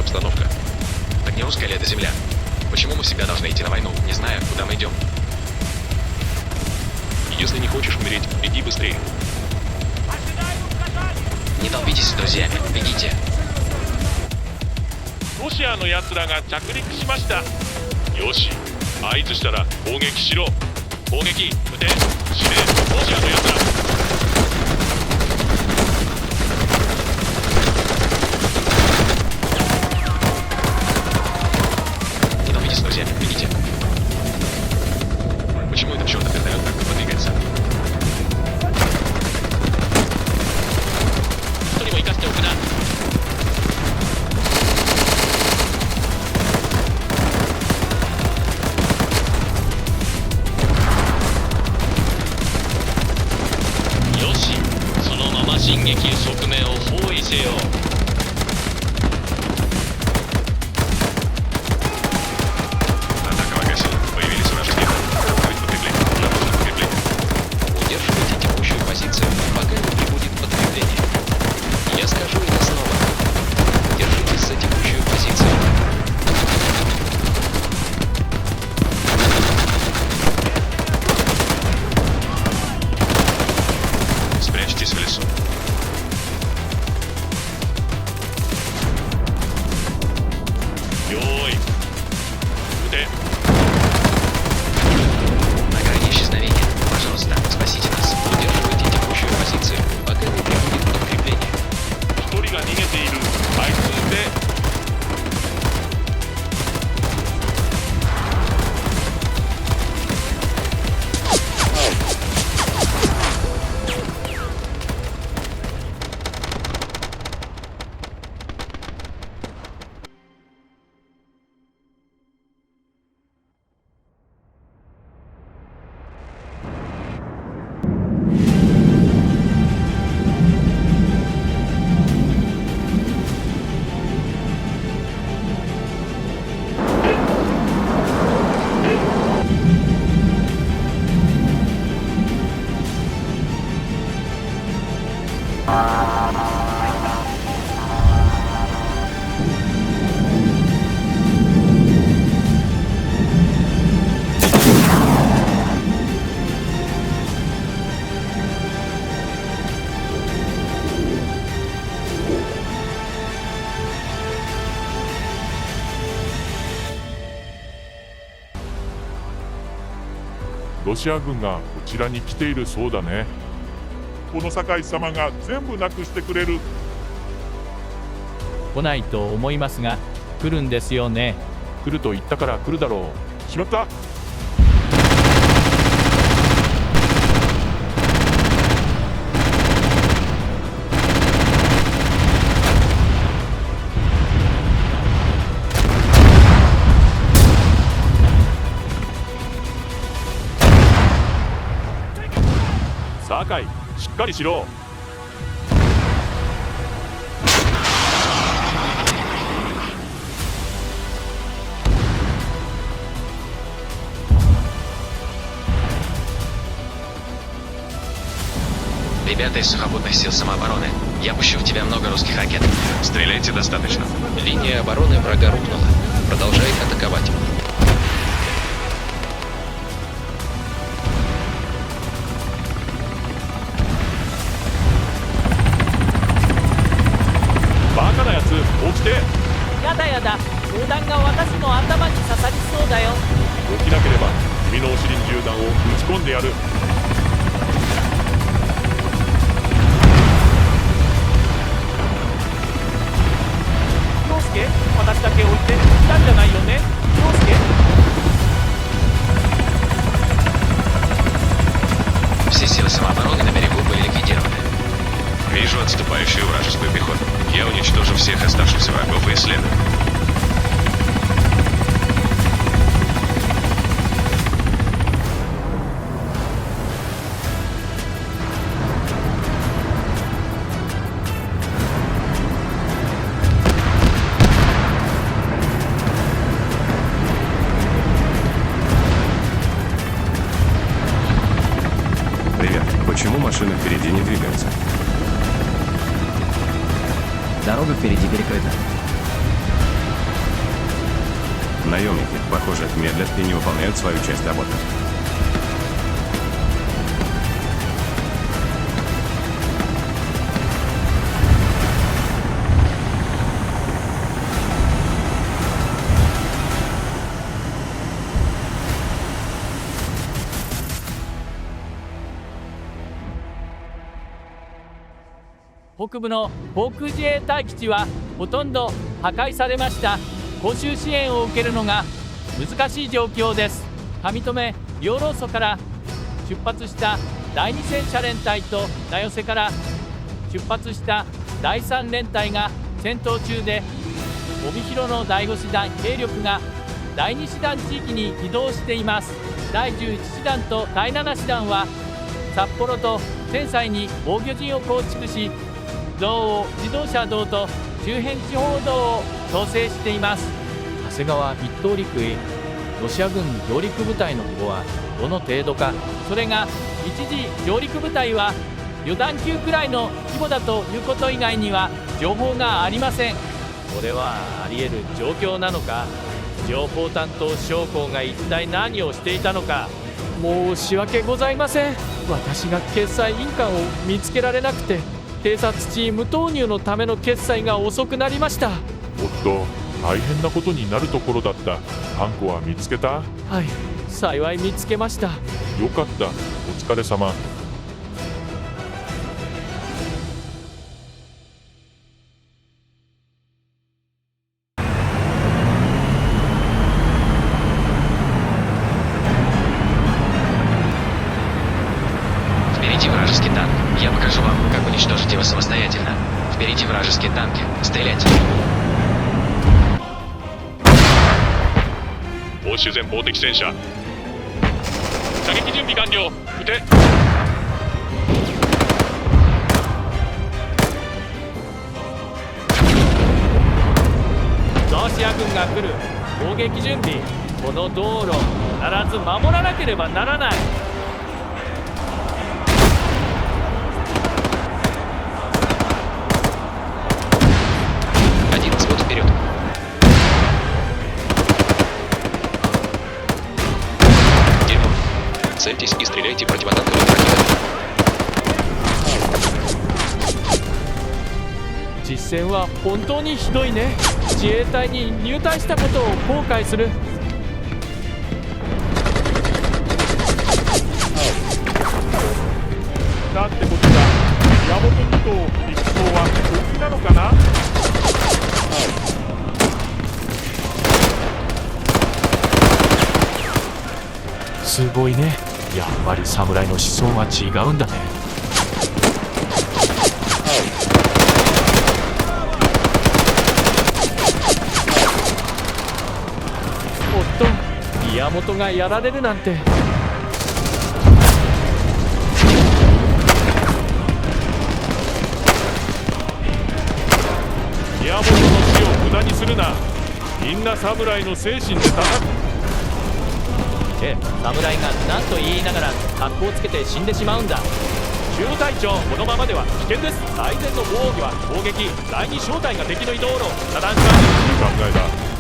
обстановка. Так не русская ли это земля? Почему мы всегда должны идти на войну, не зная, куда мы идем? Если не хочешь умереть, беги быстрее. Не толпитесь с друзьями, бегите. ロシアの奴らが着陸しました。よし、合図したら攻撃しろ。攻撃、撃て、死ね、ロシアの奴ら。Не толпитесь с друзьями, бегите. Почему этот чертов вертолет так быстро двигается? 一人も生かしておくな。よし、そのまま進撃側面を包囲せよ。Атака Вагасил. Появились вражеские. Открыть подкрепление. Нам нужно подкрепление. Удерживайте текущую позицию, пока не прибудет подкрепление. Я скажу это снова. Держитесь за текущую позицию. Спрячьтесь в лесу. Йой. 撃て。 На грани исчезновения. Пожалуйста, спасите нас. Удерживайте текущую позицию, пока не прибудет подкрепление. 一人が逃げている。あいつ撃て。ロシア軍がこちらに来ているそうだね。この堺様が全部なくしてくれる。来ないと思いますが、来るんですよね。来ると言ったから来るだろう。しまった。堺、しっかりしろ。Ребята из сухопутных сил самообороны, я пущу в тебя много русских ракет. Стреляйте достаточно. Линия обороны врага рухнула. Продолжай атаковать. Бакаなやつ、起きて。やだやだ、銃弾が私の頭に刺さりそうだよ。起きなければ君のお尻に銃弾を撃ち込んでやる。陽介、私だけ置いて来たんじゃないよね。陽介。Все силы самообороны на берегу были ликвидированы. Вижу отступающую вражескую пехоту. Я уничтожу всех оставшихся врагов и исследую. Почему машины впереди не двигаются? Дорога впереди перекрыта. Наемники, похоже, медлят и не выполняют свою часть работы.北部の航空自衛隊基地はほとんど破壊されました。公衆支援を受けるのが難しい状況です。上富養老荘から出発した第2戦車連隊と名寄から出発した第3連隊が戦闘中で、帯広の第5師団兵力が第2師団地域に移動しています。第11師団と第7師団は札幌と仙西に防御陣を構築し、道央自動車道と周辺地方道を統制しています。長谷川一等陸尉、ロシア軍上陸部隊の規模はどの程度か。それが一時上陸部隊は旅団級くらいの規模だということ以外には情報がありません。これはあり得る状況なのか、情報担当将校が一体何をしていたのか。申し訳ございません。私が決済印鑑を見つけられなくて、偵察チーム投入のための決済が遅くなりました。おっと、大変なことになるところだった。ハンコは見つけた？はい、幸い見つけました。よかった、お疲れ様。Впереди вражеский танк. Я покажу вам, как уничтожить его самостоятельно. Впереди вражеские танки. Стрелять. 欧州前方敵戦車。射撃準備完了。撃て。ロシア軍が来る。攻撃準備。この道路必ず守らなければならない。Один взвод вперед. Дерьмо. Цельтесь и стреляйте противотанковыми ракетами. 実戦は本当にひどいね。自衛隊に入隊したことを後悔する。なんてことだ。山本二頭陸曹は本気なのかな？すごいね。やっぱり侍の子孫は違うんだね。おっと、宮本がやられるなんて。宮本の死を無駄にするな。みんな侍の精神で戦う。侍が何と言いながら格好つけて死んでしまうんだ。中隊長、このままでは危険です。最善の防御は攻撃。第2小隊が敵の移動路遮断します。いい考え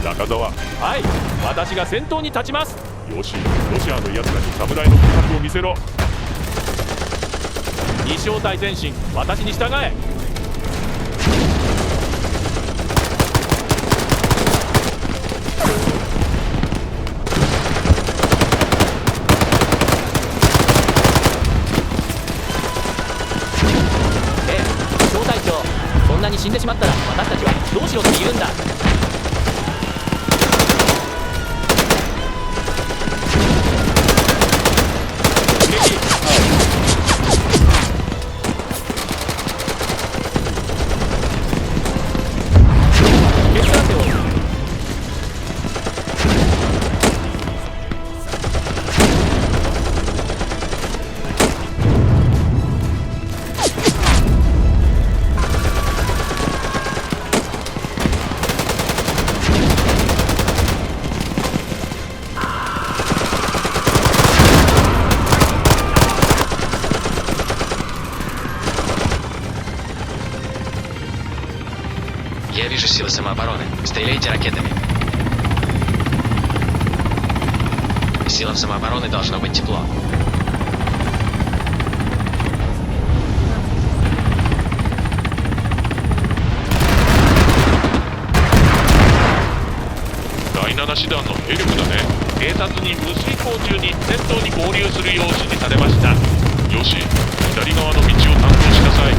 だ、中澤。はい、私が先頭に立ちます。よし、ロシアの奴らに侍の気迫を見せろ。2小隊前進、私に従え。小隊長、そんなに死んでしまったら私たちはどうしろって言うんだ。Я вижу силы самообороны. Стреляйте ракетами. Силам самообороны должно быть тепло.第7師団の兵力だね。偵察に無遂行中に戦闘に合流するよう指示されました。よし、左側の道を担当しなさい。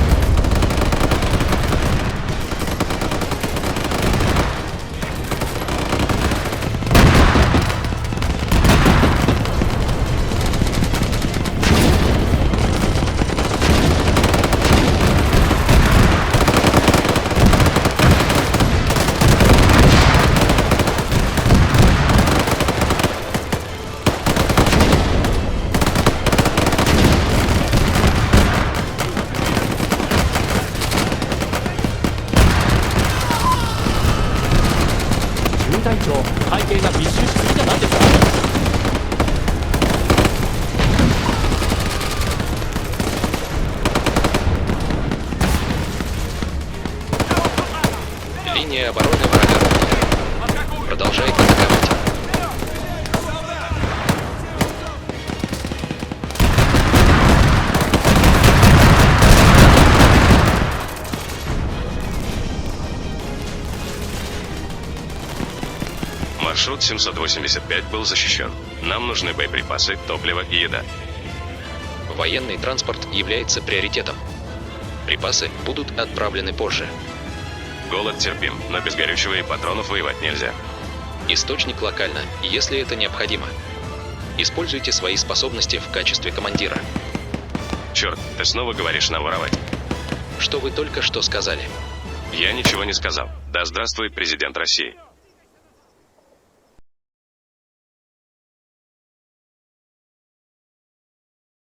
中隊長、会計が密集しすぎじゃないですか。Линия обороны врага. Продолжайте атаковать. Маршрут 785 был защищен. Нам нужны боеприпасы, топливо и еда. Военный транспорт является приоритетом. Припасы будут отправлены позже. Голод терпим, но без горючего и патронов воевать нельзя. Источник локально, если это необходимо. Используйте свои способности в качестве командира. Черт, ты снова говоришь нам воровать. Что вы только что сказали? Я ничего не сказал. Да здравствует президент России.